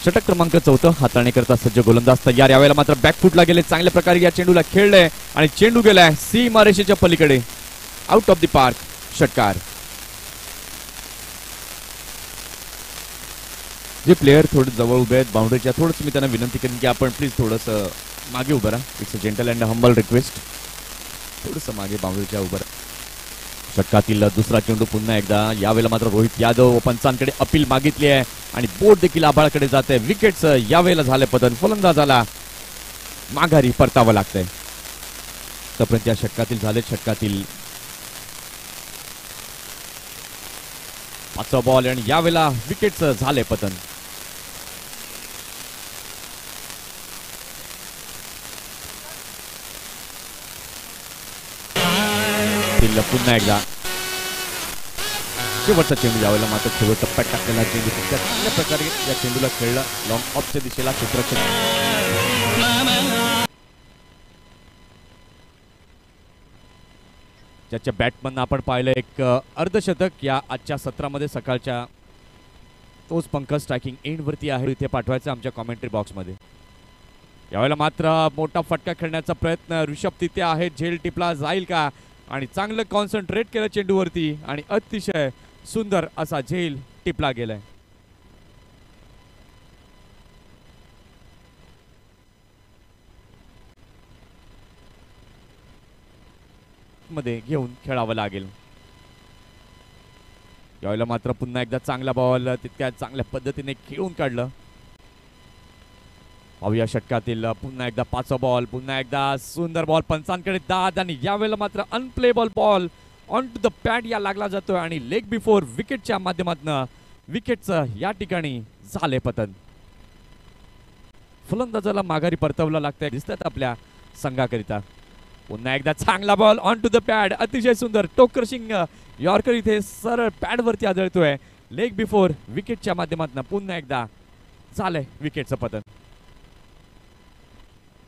षटक क्रमांक 4 हाताळणी करता सज्ज गोलंदाज तयार. यावेळेला मात्र बॅकफुटला गेले, चांगल्या प्रकारे या चेंडूला खेळले आणि चेंडू गेलाय सीमारेषेच्या पलीकडे, आउट ऑफ द पार्क, षटकार. जे प्लेयर थोडे जवळ उभे आहेत बाउंड्रीच्या, थोडंसं मी त्यांना विनंती करेन की आपण प्लीज थोडंसं मागे उभं राहा. It's a gentle and humble request. थोडंसं मागे बाउंड्रीच्या उभं राहा. षटकातील दुसरा चेंडू पुन्हा एकदा. यावेळेला मात्र रोहित यादव पंचांकडे अपील मागितली आहे आणि बोट देखील आभाळाकडे जाते. विकेट्स यावेळेला झाले पतन, फलंदाजाला माघारी परतावं लागतंय. तोपर्यंत या षटकातील झाले, षटकातील 5वा बॉल आणि यावेळेला विकेट्स झाले पतन. पुन्हा एकदा शेवटचा चेंडू. यावेळेला मात्र शेवट टप्प्यात टाकलेला चेंडू चांगल्या प्रकारे या चेंडूला खेळला लॉंग ऑफच्या दिशेला क्षेत्ररक्षक. ज्याच्या बॅटमन आपण पाहिलं एक अर्धशतक या आजच्या सत्रामध्ये सकाळच्या, तोच पंकज स्ट्रायकिंग एंड वरती आहे, इथे पाठवायचं आमच्या कॉमेंट्री बॉक्समध्ये. यावेळेला मात्र मोठा फटका खेळण्याचा प्रयत्न, ऋषभ तिथे आहे, झेल टिपला जाईल का, आणि चांगलं कॉन्सन्ट्रेट केलं चेंडूवरती आणि अतिशय सुंदर असा झेल टिपला गेलाय. मध्ये घेऊन खेळावं लागेल. यावेळेला मात्र पुन्हा एकदा चांगला बॉल तितक्या चांगल्या पद्धतीने खेळून काढलं. पाहूया षटकातील पुन्हा एकदा 5वा बॉल, पुन्हा एकदा सुंदर बॉल, पंचांकडे दाद आणि यावेळेला मात्र unplayable ball on to the pad या लागला जातोय आणि लेग बिफोर विकेटच्या माध्यमातून विकेटचं या ठिकाणी झाले पतन. फलंदाजाला माघारी परतवला लागतंय दिसतात आपल्या संघाकरिता. पुन्हा एकदा चांगला ball on to the pad, अतिशय सुंदर टोक क्रशिंग यॉर्कर इथे सरळ पॅड वरती आदळतोय. लेग बिफोर विकेटच्या माध्यमातून पुन्हा एकदा झालंय विकेटचं पतन.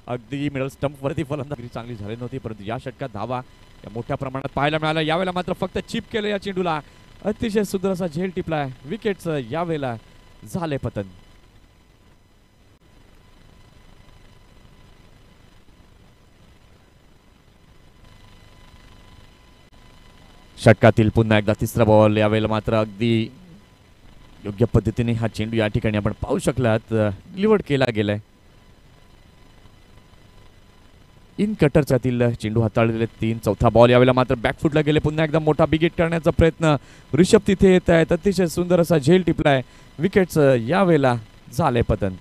अगदी मिडल स्टंप वरती फलंदाजी चांगली झाली नव्हती, परंतु या षटकात धावा या मोठ्या प्रमाणात पाहायला मिळाला. यावेळेला मात्र फक्त चिप केलं या चेंडूला, अतिशय सुंदर असा झेल टिपलाय. विकेटचं यावेळेला झाले पतन. षटकातील पुन्हा एकदा 3रा बॉल. यावेळेला मात्र अगदी योग्य पद्धतीने हा चेंडू या ठिकाणी आपण पाहू शकलात डिलिव्हर्ड केला गेलाय. इन कटरच्यातील चेंडू हाताळलेले 3. 4था बॉल. यावेळेला मात्र बॅकफुटला गेले, पुन्हा एकदा मोठा बिग हिट करण्याचा प्रयत्न. ऋषभ तिथे येत आहेत, अतिशय सुंदर असा झेल टिपलाय. विकेटचं यावेळेला झाले पतन.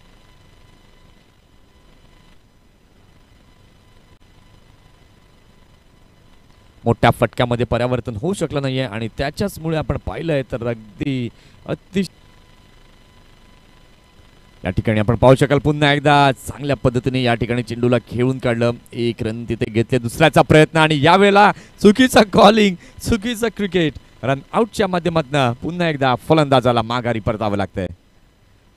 मोठ्या फटक्यामध्ये परिवर्तन होऊ शकलं नाहीये आणि त्याच्याचमुळे आपण पाहिलंय तर अगदी अतिशय या ठिकाणी आपण पाहू शकाल पुन्हा एकदा चांगल्या पद्धतीने या ठिकाणी चेंडूला खेळून काढलं. 1 रन तिथे घेतले, दुसऱ्याचा प्रयत्न आणि यावेळेला चुकीचा कॉलिंग, चुकीचं क्रिकेट. रन आउटच्या माध्यमातून पुन्हा एकदा फलंदाजाला माघारी परतावं लागतंय.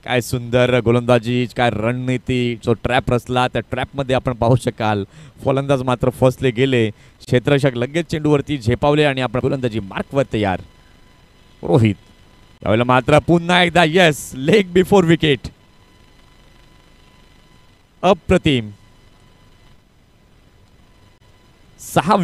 काय सुंदर गोलंदाजी, काय रणनीती, जो ट्रॅप रचला त्या ट्रॅपमध्ये आपण पाहू शकाल फलंदाज मात्र फसले गेले. क्षेत्ररक्षक लगेच चेंडूवरती झेपावले आणि आपण गोलंदाजी मार्कवर तयार. रोहित यावेळेला मात्र पुन्हा एकदा येस, लेग बिफोर विकेट. अप्रतिम 6